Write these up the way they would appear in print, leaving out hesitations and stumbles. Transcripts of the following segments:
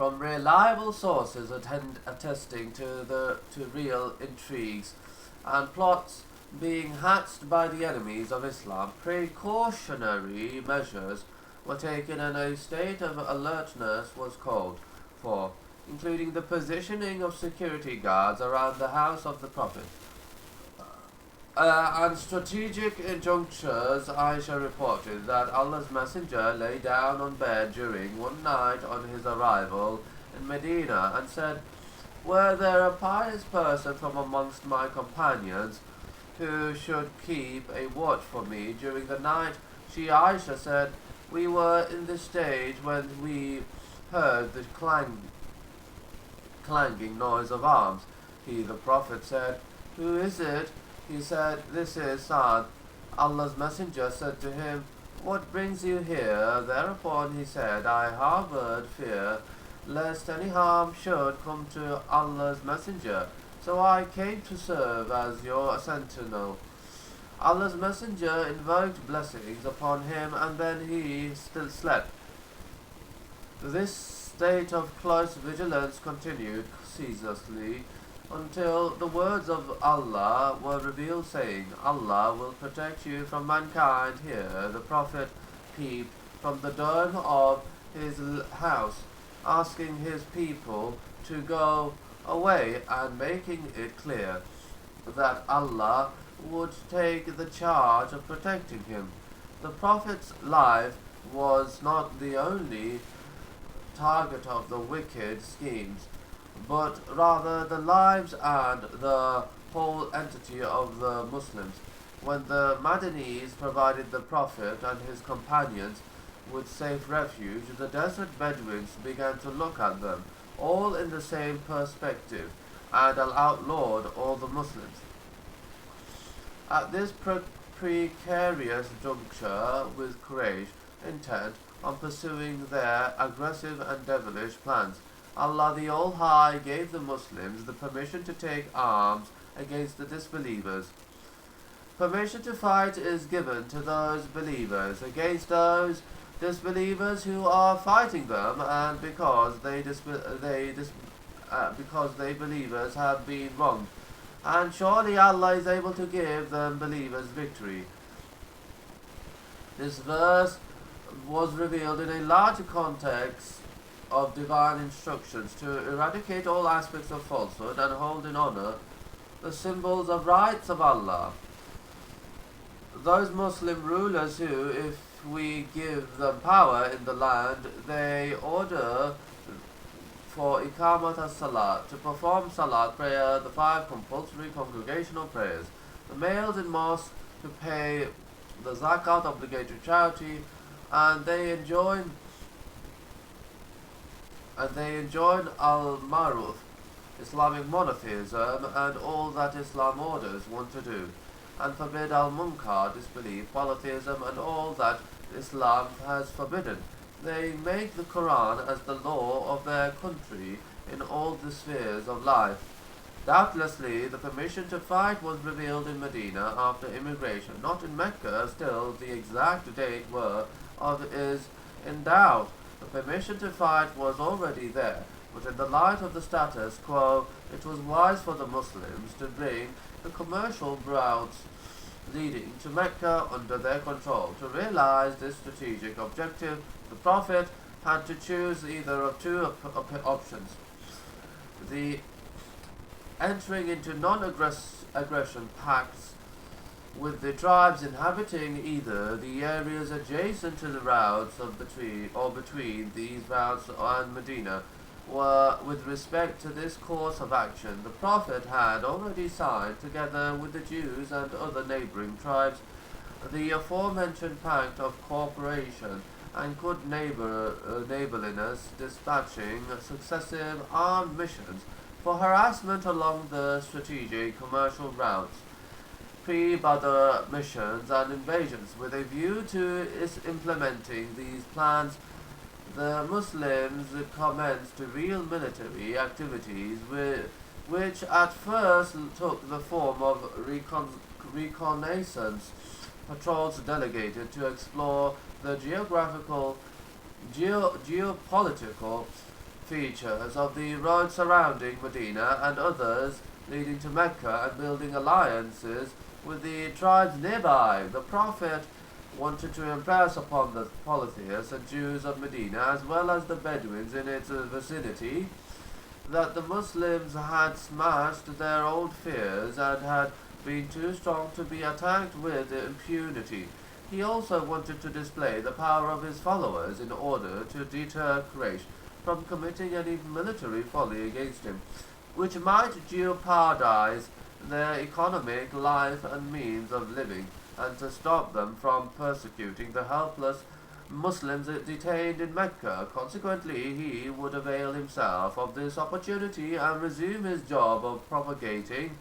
from reliable sources attesting to real intrigues and plots being hatched by the enemies of Islam, precautionary measures were taken and a state of alertness was called for, including the positioning of security guards around the house of the Prophet. And strategic junctures, Aisha reported that Allah's Messenger lay down on bed during one night on his arrival in Medina and said, "Were there a pious person from amongst my companions who should keep a watch for me during the night?" She, Aisha, said, "We were in this stage when we heard the clanging noise of arms." He, the Prophet, said, "Who is it?" He said, "This is Sa'd." Allah's Messenger said to him, "What brings you here?" Thereupon he said, "I harbored fear lest any harm should come to Allah's Messenger, so I came to serve as your sentinel." Allah's Messenger invoked blessings upon him, and then he still slept. This state of close vigilance continued ceaselessly until the words of Allah were revealed, saying, "Allah will protect you from mankind." Here the Prophet peeped from the dome of his house, asking his people to go away and making it clear that Allah would take the charge of protecting him. The Prophet's life was not the only target of the wicked schemes, but rather the lives and the whole entity of the Muslims. When the Madanis provided the Prophet and his companions with safe refuge, the desert Bedouins began to look at them, all in the same perspective, and outlawed all the Muslims. At this precarious juncture, with Quraysh intent on pursuing their aggressive and devilish plans, Allah the All-High gave the Muslims the permission to take arms against the disbelievers. Permission to fight is given to those believers against those disbelievers who are fighting them, and because they believers have been wronged. And surely Allah is able to give them believers victory. This verse was revealed in a larger context of divine instructions to eradicate all aspects of falsehood and hold in honor the symbols of rights of Allah. Those Muslim rulers who, if we give them power in the land, they order for Iqamat as-Salat, to perform Salat prayer, the 5 compulsory congregational prayers, the males in mosque to pay the Zakat obligatory charity, and they enjoin al-Ma'ruf, Islamic monotheism, and all that Islam orders one to do, and forbid al-Munkar, disbelief, polytheism, and all that Islam has forbidden. They make the Quran as the law of their country in all the spheres of life. Doubtlessly, the permission to fight was revealed in Medina after immigration, not in Mecca. Still, the exact date is in doubt. The permission to fight was already there, but in the light of the status quo, it was wise for the Muslims to bring the commercial routes leading to Mecca under their control. To realize this strategic objective, the Prophet had to choose either of two options: the entering into non-aggression pacts with the tribes inhabiting either the areas adjacent to the routes of between these routes and Medina. With respect to this course of action, the Prophet had already signed, together with the Jews and other neighboring tribes, the aforementioned pact of cooperation and good neighborliness, dispatching successive armed missions for harassment along the strategic commercial routes, pre-Badr missions and invasions. With a view to implementing these plans, the Muslims commenced real military activities, which at first took the form of reconnaissance patrols delegated to explore the geopolitical features of the road surrounding Medina and others leading to Mecca and building alliances with the tribes nearby. The Prophet wanted to impress upon the polytheists and Jews of Medina, as well as the Bedouins in its vicinity, that the Muslims had smashed their old fears and had been too strong to be attacked with impunity. He also wanted to display the power of his followers in order to deter Quraysh from committing any military folly against him, which might jeopardize their economic life and means of living, and to stop them from persecuting the helpless Muslims detained in Mecca. Consequently, he would avail himself of this opportunity and resume his job of propagating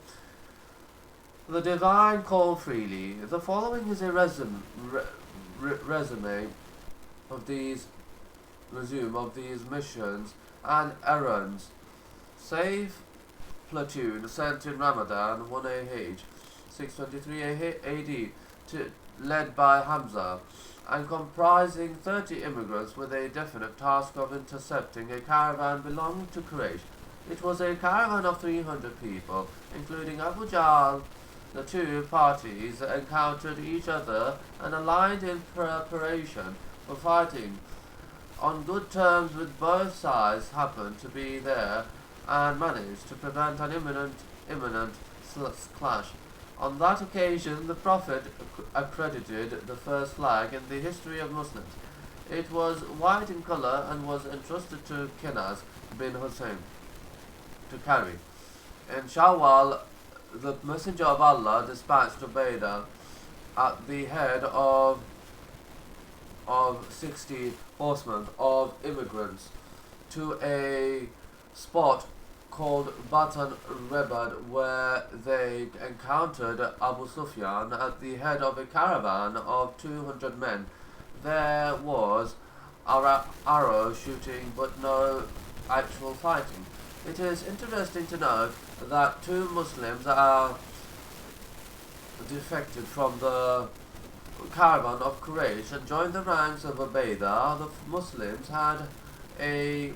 the divine call freely. The following is a resume of these missions and errands. Safe platoon sent in Ramadan 1 AH 623 AD led by Hamza, and comprising 30 immigrants with a definite task of intercepting a caravan belonging to Quraysh. It was a caravan of 300 people, including Abu Jahl. The two parties encountered each other and aligned in preparation for fighting. On good terms with both sides, happened to be there and managed to prevent an imminent clash. On that occasion, the Prophet accredited the first flag in the history of Muslims. It was white in color and was entrusted to Kenaz bin Hussein to carry. In Shawwal, the Messenger of Allah dispatched Ubaidah at the head of 60 horsemen of immigrants to a spot called Batan Rebad, where they encountered Abu Sufyan at the head of a caravan of 200 men. There was arrow shooting but no actual fighting. It is interesting to note that two Muslims are defected from the caravan of Quraysh and joined the ranks of Ubaidah. The Muslims had a